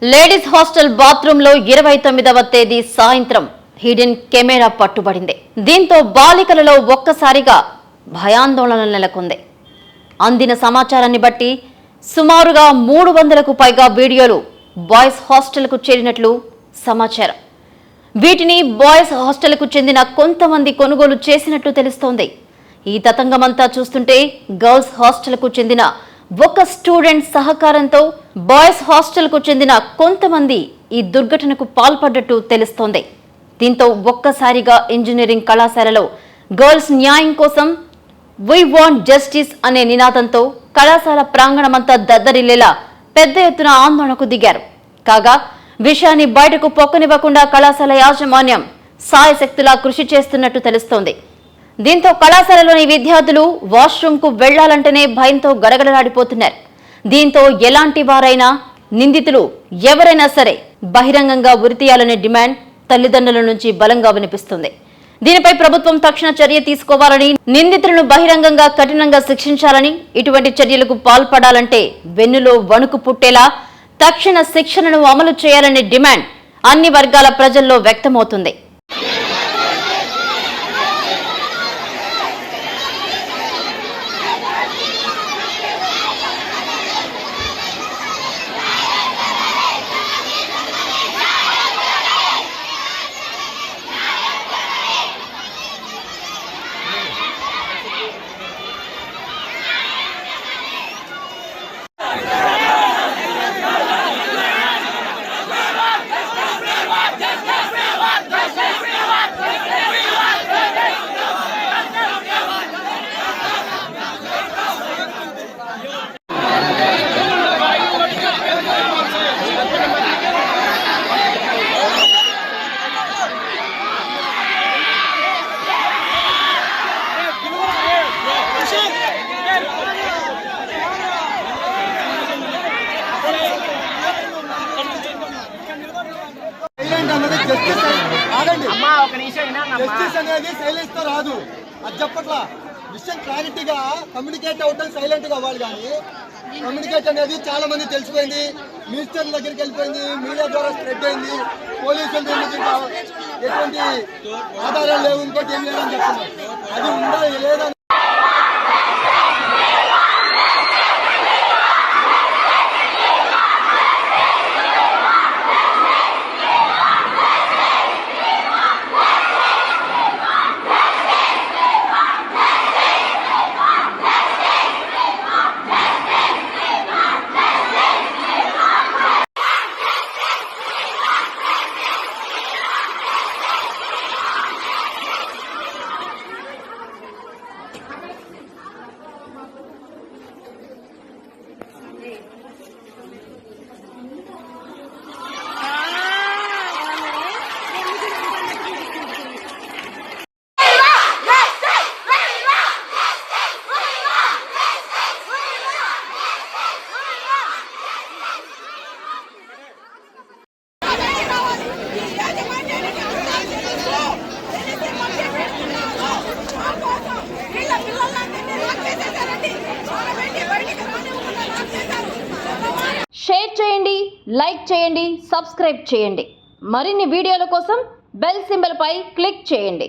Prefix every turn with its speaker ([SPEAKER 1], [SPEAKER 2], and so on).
[SPEAKER 1] Ladies hostel bathroom లో 29వ తేదీ సాయంత్రం హిడెన్ కెమెరా పట్టుబడింది. దీంతో బాలికలలో ఒక్కసారిగా భయాందోళన నెలకొంది. అందిన సమాచారాన్ని బట్టి సుమారుగా 300కు పైగా వీడియోలు బాయ్స్ హాస్టల్కు చేరినట్లు సమాచారం. వీటిని బాయ్స్ హాస్టల్కు చెందిన కొంతమంది కొనుగోలు చేసినట్లు తెలుస్తోంది. ఈ తతంగమంతా చూస్తుంటే గర్ల్స్ హాస్టల్కు చెందిన ఒక స్టూడెంట్ సహకారంతో బాయ్స్ హాస్టల్కు చెందిన కొంతమంది ఈ దుర్ఘటనకు పాల్పడ్డట్టు తెలుస్తోంది. దీంతో ఒక్కసారిగా ఇంజనీరింగ్ కళాశాలలో గర్ల్స్ న్యాయం కోసం వి వాంట్ జస్టిస్ అనే నినాదంతో కళాశాల ప్రాంగణమంతా దద్దరిల్లేలా పెద్ద ఎత్తున ఆందోళనకు దిగారు. కాగా విషయాన్ని బయటకు పొక్కనివ్వకుండా కళాశాల యాజమాన్యం సాయశక్తులా కృషి చేస్తున్నట్టు తెలుస్తోంది. దీంతో కళాశాలలోని విద్యార్థులు వాష్రూమ్కు వెళ్లాలంటేనే భయంతో గడగడలాడిపోతున్నారు. దీంతో ఎలాంటి వారైనా నిందితులు ఎవరైనా సరే బహిరంగంగా ఉరితీయాలనే డిమాండ్ తల్లిదండ్రుల నుంచి బలంగా వినిపిస్తుంది. దీనిపై ప్రభుత్వం తక్షణ చర్య తీసుకోవాలని, నిందితులను బహిరంగంగా కఠినంగా శిక్షించాలని, ఇటువంటి చర్యలకు పాల్పడాలంటే వెన్నులో వణుకు పుట్టేలా తక్షణ శిక్షణను అమలు చేయాలనే డిమాండ్ అన్ని వర్గాల ప్రజల్లో వ్యక్తమవుతుంది.
[SPEAKER 2] జస్టిస్ అనేది సైలెన్స్ తో రాదు. అది చెప్పట్లా విషయం క్లారిటీగా కమ్యూనికేట్ అవటం సైలెంట్ గా అవ్వాలి. కానీ కమ్యూనికేట్ అనేది చాలా మంది తెలిసిపోయింది, మినిస్టర్ల దగ్గరికి వెళ్ళిపోయింది, మీడియా ద్వారా స్ప్రెడ్ అయింది. పోలీసులు ఎటువంటి ఆధారాలు లేవు, ఇంకోటి ఏం లేదని చెప్తున్నారు. అది ఉందా లేదా
[SPEAKER 1] షేర్ చేయండి, లైక్ చేయండి, సబ్స్క్రైబ్ చేయండి. మరిన్ని వీడియోల కోసం బెల్ సింబల్ పై క్లిక్ చేయండి.